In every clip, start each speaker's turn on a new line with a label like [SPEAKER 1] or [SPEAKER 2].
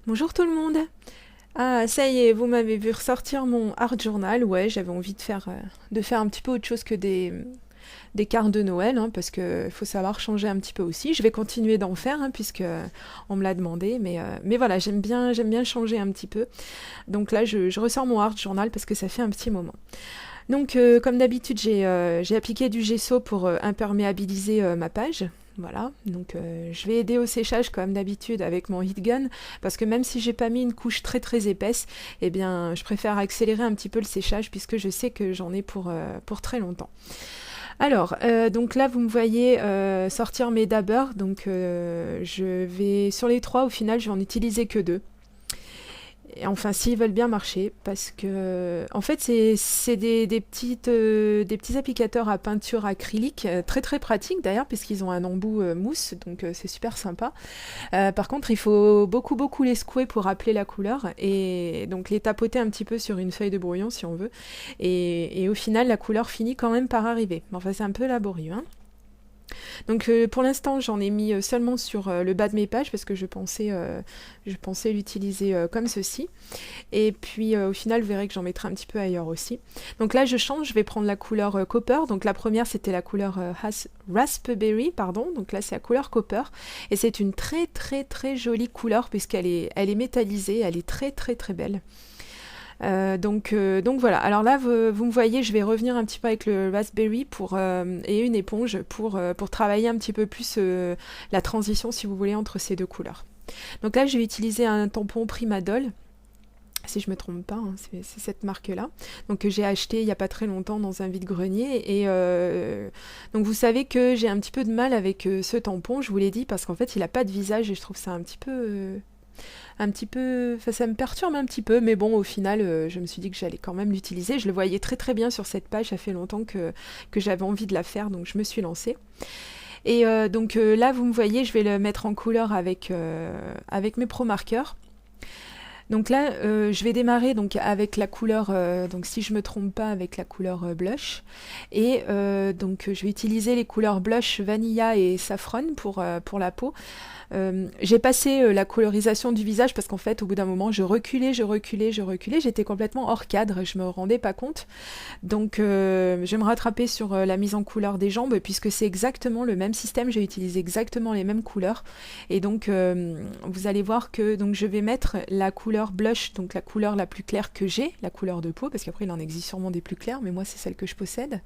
[SPEAKER 1] Bonjour tout le monde. Ah, ça y est, vous m'avez vu ressortir mon art journal. Ouais, j'avais envie de faire un petit peu autre chose que des cartes de Noël, hein, parce que faut savoir changer un petit peu aussi. Je vais continuer d'en faire, hein, puisque on me l'a demandé, mais voilà, j'aime bien changer un petit peu. Donc là, je ressors mon art journal parce que ça fait un petit moment. Donc, comme d'habitude, j'ai appliqué du gesso pour imperméabiliser ma page. Voilà, donc je vais aider au séchage comme d'habitude avec mon heat gun parce que même si j'ai pas mis une couche très épaisse, eh bien je préfère accélérer un petit peu le séchage puisque je sais que j'en ai pour très longtemps. Alors, donc là vous me voyez sortir mes dabbers, donc je vais sur les trois au final je vais en utiliser que deux. Et enfin, s'ils veulent bien marcher, parce que en fait, c'est des petits applicateurs à peinture acrylique, très pratiques d'ailleurs, puisqu'ils ont un embout mousse, donc c'est super sympa. Par contre, il faut beaucoup les secouer pour appeler la couleur, et donc les tapoter un petit peu sur une feuille de brouillon si on veut. Et au final, la couleur finit quand même par arriver. Enfin, c'est un peu laborieux, hein. Donc pour l'instant, j'en ai mis seulement sur le bas de mes pages parce que je pensais l'utiliser comme ceci. Et puis au final, vous verrez que j'en mettrai un petit peu ailleurs aussi. Donc là, je change, je vais prendre la couleur copper. Donc la première, c'était la couleur raspberry, pardon. Donc là, c'est la couleur copper. Et c'est une très jolie couleur elle est métallisée, elle est très belle. Donc voilà. Alors là, vous me voyez, je vais revenir un petit peu avec le Raspberry et une éponge pour travailler un petit peu plus la transition, si vous voulez, entre ces deux couleurs. Donc là, je vais utiliser un tampon Primadol. Si je me trompe pas, hein, c'est cette marque-là. Donc que j'ai acheté il n'y a pas très longtemps dans un vide-grenier. Et donc vous savez que j'ai un petit peu de mal avec ce tampon, je vous l'ai dit, parce qu'en fait il n'a pas de visage et je trouve ça un petit peu, enfin ça me perturbe un petit peu, mais bon au final je me suis dit que j'allais quand même l'utiliser. Je le voyais très bien sur cette page, ça fait longtemps que j'avais envie de la faire, donc je me suis lancée. Et donc là vous me voyez, je vais le mettre en couleur avec mes Pro Markers. Donc là, je vais démarrer donc avec la couleur, donc si je me trompe pas, avec la couleur blush. Et donc je vais utiliser les couleurs blush, vanilla et saffron pour la peau. J'ai passé la colorisation du visage parce qu'en fait, au bout d'un moment, je reculais. J'étais complètement hors cadre, je me rendais pas compte. Donc, je vais me rattraper sur la mise en couleur des jambes puisque c'est exactement le même système. J'ai utilisé exactement les mêmes couleurs. Et donc, vous allez voir que donc, je vais mettre la couleur blush, donc la couleur la plus claire que j'ai, la couleur de peau, parce qu'après, il en existe sûrement des plus claires, mais moi, c'est celle que je possède.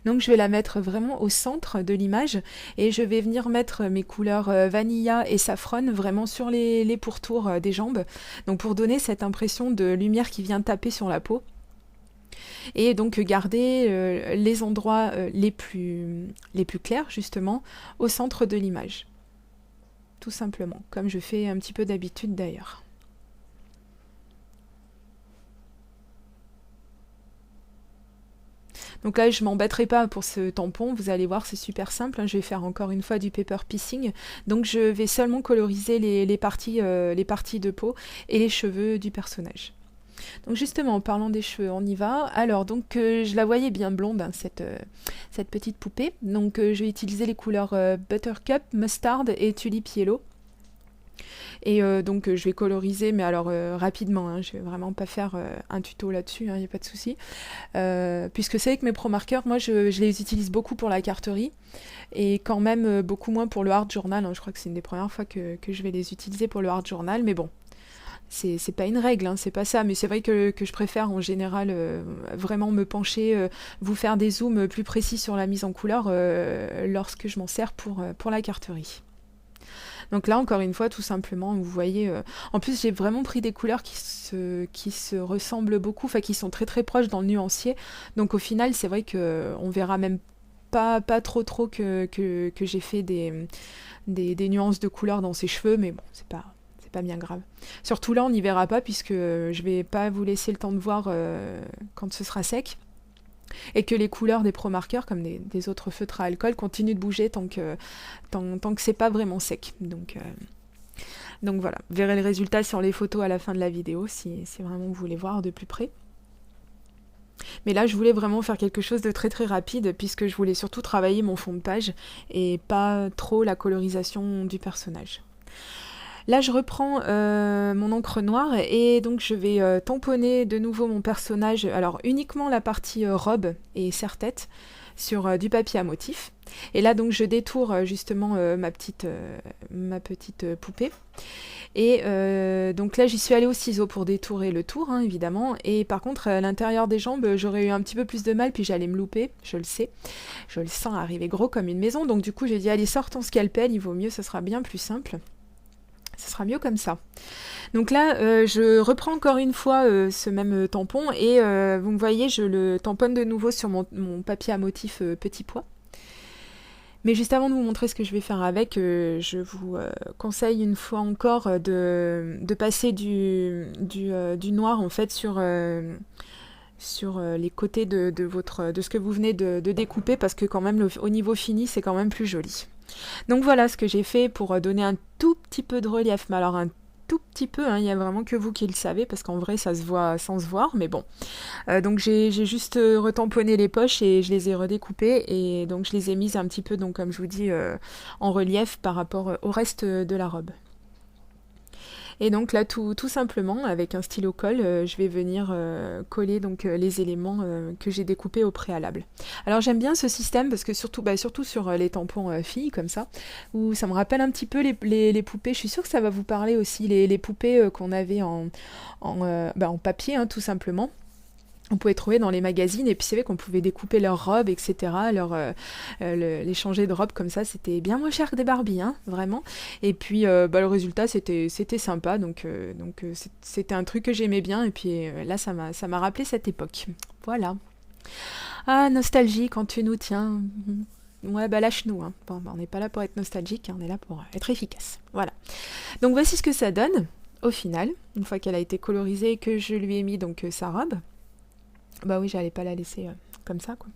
[SPEAKER 1] Donc, je vais la mettre vraiment au centre de l'image et je vais venir mettre mes couleurs vanilla et saffron vraiment sur les pourtours des jambes, donc pour donner cette impression de lumière qui vient taper sur la peau et donc garder les endroits les plus clairs justement au centre de l'image, tout simplement, comme je fais un petit peu d'habitude d'ailleurs. Donc là, je m'embêterai pas pour ce tampon, vous allez voir, c'est super simple, hein. Je vais faire encore une fois du paper piecing. Donc je vais seulement coloriser les parties de peau et les cheveux du personnage. Donc justement, en parlant des cheveux, on y va. Alors donc je la voyais bien blonde, hein, cette petite poupée. Donc je vais utiliser les couleurs Buttercup, Mustard et Tulip Yellow. Et donc je vais coloriser, mais alors rapidement, hein, je vais vraiment pas faire un tuto là-dessus, il n'y a pas de souci. Puisque c'est avec mes Pro Markers, moi je les utilise beaucoup pour la carterie et quand même beaucoup moins pour le art journal, hein. Je crois que c'est une des premières fois que je vais les utiliser pour le art journal, mais bon. C'est pas une règle, hein, c'est pas ça, mais c'est vrai que je préfère en général vraiment me pencher, vous faire des zooms plus précis sur la mise en couleur lorsque je m'en sers pour la carterie. Donc là, encore une fois, tout simplement, vous voyez... En plus, j'ai vraiment pris des couleurs qui se ressemblent beaucoup, enfin qui sont très proches dans le nuancier. Donc au final, c'est vrai qu'on verra même pas trop que j'ai fait des nuances de couleurs dans ses cheveux, mais bon, c'est pas bien grave. Surtout là, on n'y verra pas puisque je vais pas vous laisser le temps de voir quand ce sera sec. Et que les couleurs des Pro Markers, comme des autres feutres à alcool, continuent de bouger tant que c'est pas vraiment sec. Donc voilà, vous verrez le résultat sur les photos à la fin de la vidéo si vraiment vous voulez voir de plus près. Mais là, je voulais vraiment faire quelque chose de très rapide puisque je voulais surtout travailler mon fond de page et pas trop la colorisation du personnage. Là, je reprends mon encre noire et donc je vais tamponner de nouveau mon personnage, alors uniquement la partie robe et serre-tête sur du papier à motif. Et là, donc, je détourne justement ma petite poupée. Et donc là, j'y suis allée au ciseau pour détourer le tour, hein, évidemment. Et par contre, à l'intérieur des jambes, j'aurais eu un petit peu plus de mal, puis j'allais me louper, je le sais. Je le sens arriver gros comme une maison. Donc du coup, j'ai dit, allez, sors ton scalpel, il vaut mieux, ça sera bien plus simple. Ce sera mieux comme ça. Donc là, je reprends encore une fois ce même tampon et vous me voyez, je le tamponne de nouveau sur mon papier à motif petit pois. Mais juste avant de vous montrer ce que je vais faire avec, je vous conseille une fois encore de passer du noir en fait sur les côtés de ce que vous venez de découper parce que quand même au niveau fini c'est quand même plus joli. Donc voilà ce que j'ai fait pour donner un tout petit peu de relief, mais alors un tout petit peu, hein, il n'y a vraiment que vous qui le savez parce qu'en vrai ça se voit sans se voir, mais bon. Donc j'ai juste retamponné les poches et je les ai redécoupées et donc je les ai mises un petit peu, donc comme je vous dis, en relief par rapport au reste de la robe. Et donc là, tout simplement, avec un stylo colle, je vais venir coller donc, les éléments que j'ai découpés au préalable. Alors j'aime bien ce système parce que surtout sur les tampons filles comme ça, où ça me rappelle un petit peu les poupées. Je suis sûre que ça va vous parler aussi, les poupées qu'on avait en papier, hein, tout simplement. On pouvait trouver dans les magazines et puis c'est vrai qu'on pouvait découper leurs robes, etc. Les changer de robe comme ça, c'était bien moins cher que des Barbie, hein, vraiment. Et puis le résultat, c'était sympa, donc c'était un truc que j'aimais bien et puis là, ça m'a rappelé cette époque. Voilà. Ah, nostalgie quand tu nous tiens. Ouais, bah lâche-nous. Hein. Bon, on n'est pas là pour être nostalgique, hein, on est là pour être efficace. Voilà. Donc voici ce que ça donne au final, une fois qu'elle a été colorisée et que je lui ai mis donc sa robe. Bah oui, j'allais pas la laisser comme ça, quoi.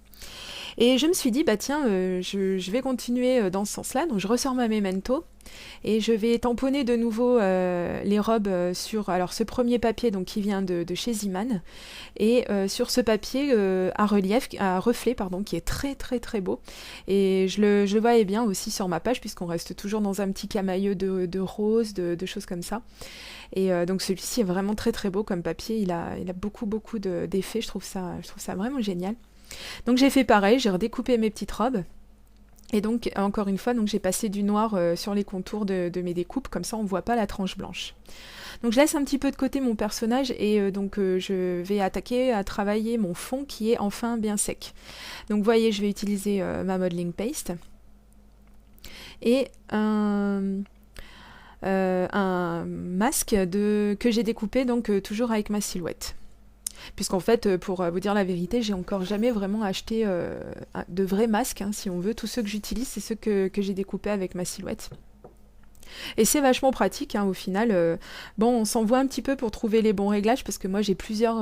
[SPEAKER 1] Et je me suis dit, bah tiens, je vais continuer dans ce sens-là. Donc je ressors ma Memento et je vais tamponner de nouveau les robes sur alors ce premier papier donc, qui vient de chez Ziman et sur ce papier à reflet, pardon, qui est très très très beau. Et je le voyais bien aussi sur ma page puisqu'on reste toujours dans un petit camailleux de rose, de choses comme ça. Et donc celui-ci est vraiment très très beau comme papier, il a beaucoup d'effets, je trouve ça vraiment génial. Donc j'ai fait pareil, j'ai redécoupé mes petites robes. Et donc encore une fois, donc j'ai passé du noir sur les contours de mes découpes, comme ça on ne voit pas la tranche blanche. Donc je laisse un petit peu de côté mon personnage et donc je vais attaquer à travailler mon fond qui est enfin bien sec. Donc vous voyez, je vais utiliser ma modeling paste et un masque que j'ai découpé donc toujours avec ma silhouette. Puisqu'en fait, pour vous dire la vérité, j'ai encore jamais vraiment acheté de vrais masques, hein, si on veut. Tous ceux que j'utilise, c'est ceux que j'ai découpés avec ma silhouette. Et c'est vachement pratique, hein, au final. Bon, on s'envoie un petit peu pour trouver les bons réglages, parce que moi j'ai plusieurs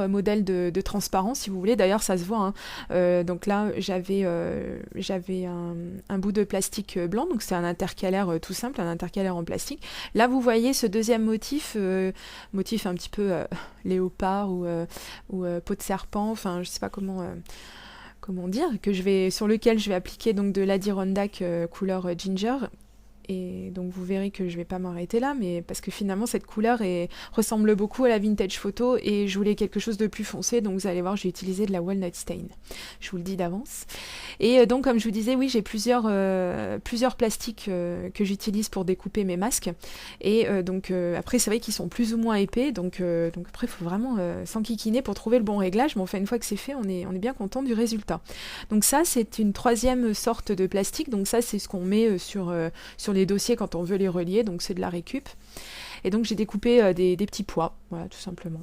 [SPEAKER 1] modèles de transparence, si vous voulez. D'ailleurs, ça se voit. Hein. Donc là, j'avais un bout de plastique blanc, donc c'est un intercalaire tout simple, un intercalaire en plastique. Là, vous voyez ce deuxième motif un petit peu léopard ou peau de serpent, enfin, je sais pas comment dire, sur lequel je vais appliquer donc de l'Adirondack couleur ginger. Et donc vous verrez que je vais pas m'arrêter là, mais parce que finalement cette couleur ressemble beaucoup à la vintage photo et je voulais quelque chose de plus foncé, donc vous allez voir, j'ai utilisé de la walnut stain. Je vous le dis d'avance. Et donc comme je vous disais, oui, j'ai plusieurs plastiques que j'utilise pour découper mes masques. Et donc après c'est vrai qu'ils sont plus ou moins épais, donc après il faut vraiment s'enquiquiner pour trouver le bon réglage, mais enfin une fois que c'est fait, on est bien content du résultat. Donc ça c'est une troisième sorte de plastique, donc ça c'est ce qu'on met sur les dossiers quand on veut les relier, donc c'est de la récup. Et donc j'ai découpé des petits pois, voilà, tout simplement.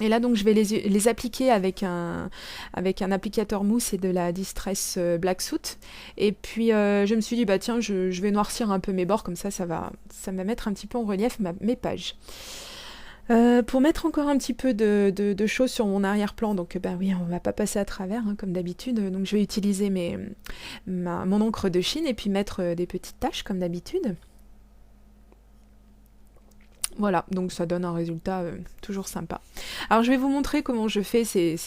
[SPEAKER 1] Et là donc je vais les appliquer avec un applicateur mousse et de la Distress Black Soot. Et puis je me suis dit bah tiens je vais noircir un peu mes bords, comme ça va mettre un petit peu en relief mes pages. Pour mettre encore un petit peu de choses sur mon arrière-plan, donc ben oui, on va pas passer à travers hein, comme d'habitude, donc je vais utiliser mon encre de Chine et puis mettre des petites taches comme d'habitude. Voilà, donc ça donne un résultat toujours sympa. Alors je vais vous montrer comment je fais ces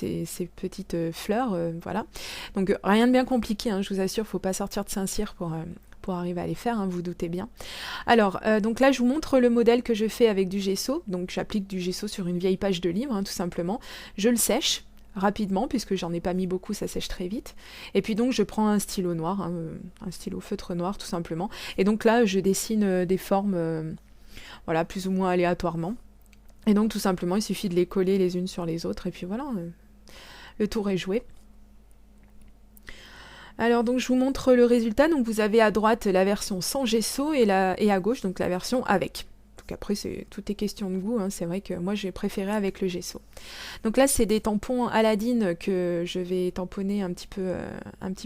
[SPEAKER 1] petites fleurs, voilà. Donc rien de bien compliqué, hein, je vous assure, faut pas sortir de Saint-Cyr pour pour arriver à les faire, hein, vous doutez bien. Alors, donc là, je vous montre le modèle que je fais avec du gesso. Donc, j'applique du gesso sur une vieille page de livre, hein, tout simplement. Je le sèche rapidement, puisque j'en ai pas mis beaucoup, ça sèche très vite. Et puis donc, je prends un stylo noir, hein, un stylo feutre noir, tout simplement. Et donc là, je dessine des formes, voilà, plus ou moins aléatoirement. Et donc, tout simplement, il suffit de les coller les unes sur les autres. Et puis voilà, le tour est joué. Alors donc je vous montre le résultat, donc vous avez à droite la version sans gesso et à gauche donc la version avec. Donc après tout est question de goût, hein. C'est vrai que moi j'ai préféré avec le gesso. Donc là c'est des tampons Aladdin que je vais tamponner un petit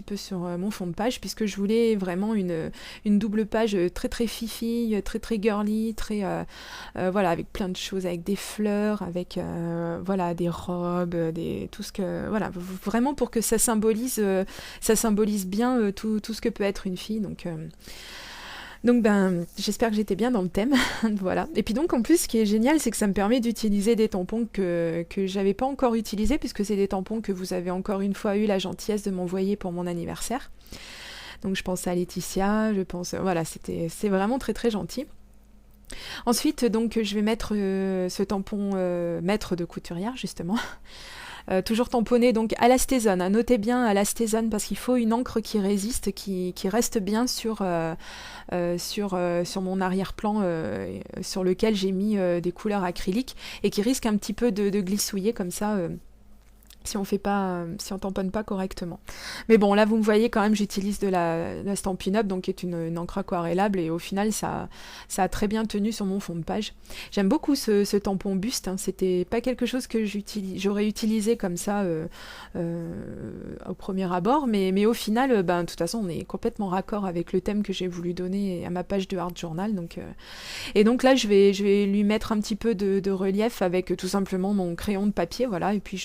[SPEAKER 1] peu sur mon fond de page, puisque je voulais vraiment une double page très très fifi, très très girly, très voilà, avec plein de choses, avec des fleurs, avec voilà, des robes, tout ce que voilà, vraiment pour que ça symbolise bien tout ce que peut être une fille. Donc ben, j'espère que j'étais bien dans le thème, voilà. Et puis donc en plus, ce qui est génial, c'est que ça me permet d'utiliser des tampons que j'avais pas encore utilisés, puisque c'est des tampons que vous avez encore une fois eu la gentillesse de m'envoyer pour mon anniversaire. Donc je pense à Laetitia, voilà, c'est vraiment très très gentil. Ensuite, donc je vais mettre ce tampon maître de couturière, justement. Toujours tamponné donc à l'astésone, hein. Notez bien à l'astésone, parce qu'il faut une encre qui résiste, qui reste bien sur mon arrière-plan sur lequel j'ai mis des couleurs acryliques, et qui risque un petit peu de glissouiller comme ça si on tamponne pas correctement. Mais bon, là vous me voyez quand même, j'utilise de la Stampin' Up, donc qui est une encre aquarellable, et au final ça a très bien tenu sur mon fond de page. J'aime beaucoup ce tampon buste, hein. C'était pas quelque chose que j'aurais utilisé comme ça au premier abord, mais au final, ben, de toute façon on est complètement raccord avec le thème que j'ai voulu donner à ma page de Art Journal. Et donc là je vais lui mettre un petit peu de relief avec tout simplement mon crayon de papier, voilà, et puis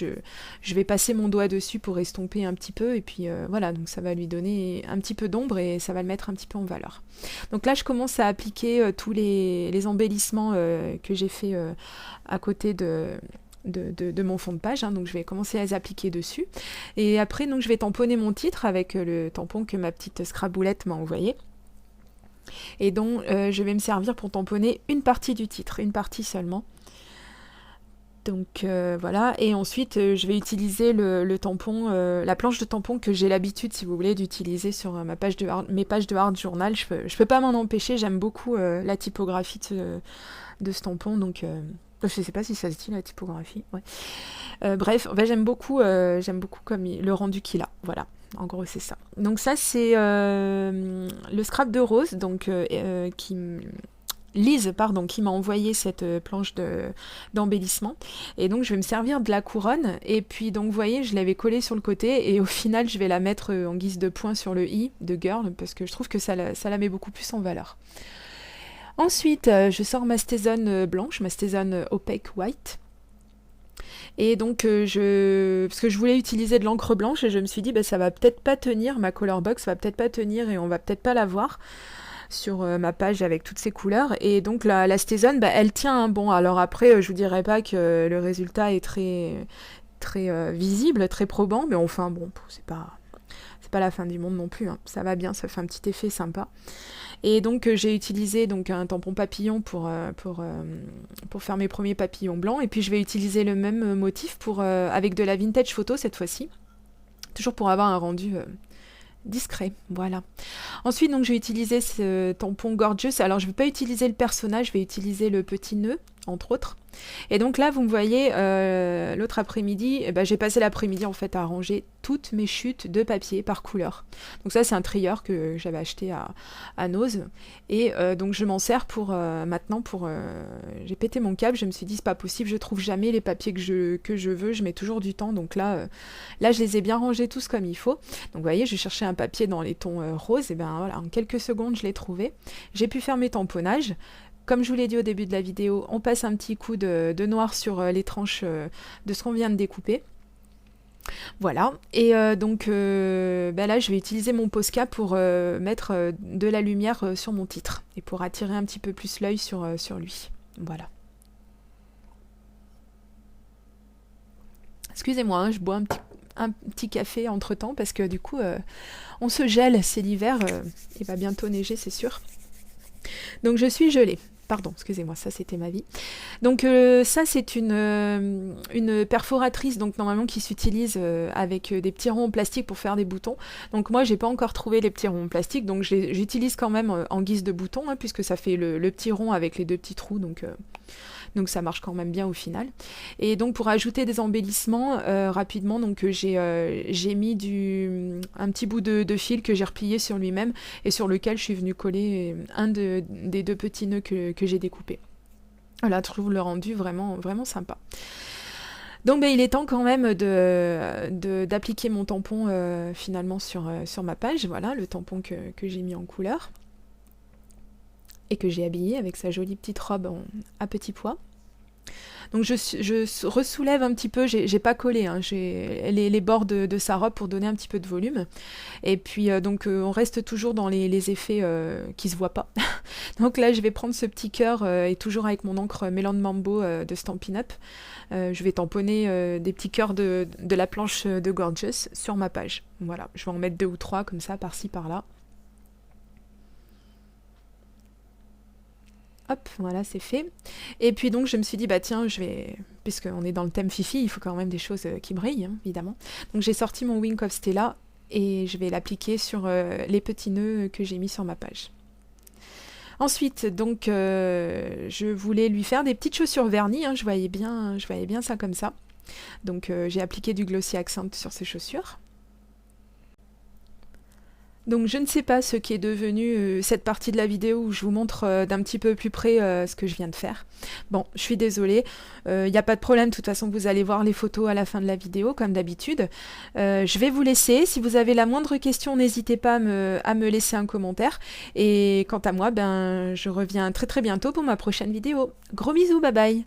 [SPEAKER 1] je vais passer mon doigt dessus pour estomper un petit peu, et puis voilà, donc ça va lui donner un petit peu d'ombre et ça va le mettre un petit peu en valeur. Donc là je commence à appliquer tous les embellissements que j'ai fait à côté de mon fond de page, hein. Donc je vais commencer à les appliquer dessus, et après donc je vais tamponner mon titre avec le tampon que ma petite scraboulette m'a envoyé, et donc je vais me servir pour tamponner une partie du titre, une partie seulement. Donc voilà, et ensuite je vais utiliser le tampon, la planche de tampon que j'ai l'habitude, si vous voulez, d'utiliser sur mes pages de Art Journal. Je peux pas m'en empêcher, j'aime beaucoup la typographie de ce tampon, donc je sais pas si ça se dit la typographie. Ouais. Bref, en fait, j'aime beaucoup comme le rendu qu'il a. Voilà, en gros c'est ça. Donc ça c'est le scrap de Rose, donc Lise, pardon, qui m'a envoyé cette planche d'embellissement. Et donc je vais me servir de la couronne, et puis donc vous voyez, je l'avais collée sur le côté, et au final je vais la mettre en guise de point sur le i de girl, parce que je trouve que ça la met beaucoup plus en valeur. Ensuite je sors ma stézone blanche, ma stézone opaque white. Et donc parce que je voulais utiliser de l'encre blanche, et je me suis dit ça va peut-être pas tenir, ma color box va peut-être pas tenir, et on va peut-être pas la voir sur ma page avec toutes ces couleurs. Et donc la stézone, elle tient, hein. Bon, alors après je vous dirais pas que le résultat est très très visible, très probant, mais enfin bon, c'est pas la fin du monde non plus, hein. Ça va bien, ça fait un petit effet sympa. Et donc j'ai utilisé donc un tampon papillon pour faire mes premiers papillons blancs, et puis je vais utiliser le même motif avec de la vintage photo cette fois-ci, toujours pour avoir un rendu discret, voilà. Ensuite, donc, je vais utiliser ce tampon Gorgeous. Alors, je ne vais pas utiliser le personnage, je vais utiliser le petit nœud, entre autres. Et donc là, vous me voyez, l'autre après-midi, j'ai passé l'après-midi en fait à ranger toutes mes chutes de papier par couleur. Donc ça, c'est un trieur que j'avais acheté à Nose. Et donc je m'en sers maintenant j'ai pété mon câble, je me suis dit c'est pas possible, je trouve jamais les papiers que je veux, je mets toujours du temps. Donc là je les ai bien rangés tous comme il faut. Donc vous voyez, je cherchais un papier dans les tons roses, et voilà, en quelques secondes je l'ai trouvé. J'ai pu faire mes tamponnages. Comme je vous l'ai dit au début de la vidéo, on passe un petit coup de noir sur les tranches de ce qu'on vient de découper. Voilà, et donc là je vais utiliser mon Posca pour mettre de la lumière sur mon titre, et pour attirer un petit peu plus l'œil sur lui. Voilà. Excusez-moi, hein, je bois un petit café entre-temps parce que du coup, on se gèle, c'est l'hiver, il va bientôt neiger, c'est sûr. Donc je suis gelée. Pardon, excusez-moi, ça c'était ma vie. Donc ça c'est une perforatrice donc normalement qui s'utilise avec des petits ronds en plastique pour faire des boutons. Donc moi j'ai pas encore trouvé les petits ronds en plastique, donc j'utilise quand même en guise de bouton, hein, puisque ça fait le petit rond avec les deux petits trous, donc ça marche quand même bien au final. Et donc pour ajouter des embellissements rapidement, donc j'ai mis un petit bout de fil que j'ai replié sur lui-même et sur lequel je suis venue coller des deux petits nœuds que j'ai découpés. Voilà, je trouve le rendu vraiment, vraiment sympa. Donc il est temps quand même d'appliquer mon tampon finalement sur ma page. Voilà, le tampon que j'ai mis en couleur et que j'ai habillé avec sa jolie petite robe à petits pois. Donc je ressoulève un petit peu, j'ai pas collé hein, les bords de sa robe pour donner un petit peu de volume. Et puis donc on reste toujours dans les effets qui se voient pas. Donc là je vais prendre ce petit cœur et toujours avec mon encre Melon Mambo de Stampin' Up. Je vais tamponner des petits cœurs de la planche de Gorgeous sur ma page. Voilà, je vais en mettre 2 ou 3 comme ça, par-ci, par-là. Hop, voilà, c'est fait. Et puis donc je me suis dit, bah tiens, puisqu'on est dans le thème Fifi, il faut quand même des choses qui brillent, hein, évidemment. Donc j'ai sorti mon Wink of Stella et je vais l'appliquer sur les petits nœuds que j'ai mis sur ma page. Ensuite, donc, je voulais lui faire des petites chaussures vernies, hein, je voyais bien ça comme ça. Donc j'ai appliqué du Glossy Accent sur ces chaussures. Donc je ne sais pas ce qui est devenu cette partie de la vidéo où je vous montre d'un petit peu plus près ce que je viens de faire. Bon, je suis désolée, il n'y a pas de problème, de toute façon vous allez voir les photos à la fin de la vidéo comme d'habitude. Je vais vous laisser, si vous avez la moindre question n'hésitez pas à me laisser un commentaire. Et quant à moi, je reviens très très bientôt pour ma prochaine vidéo. Gros bisous, bye bye.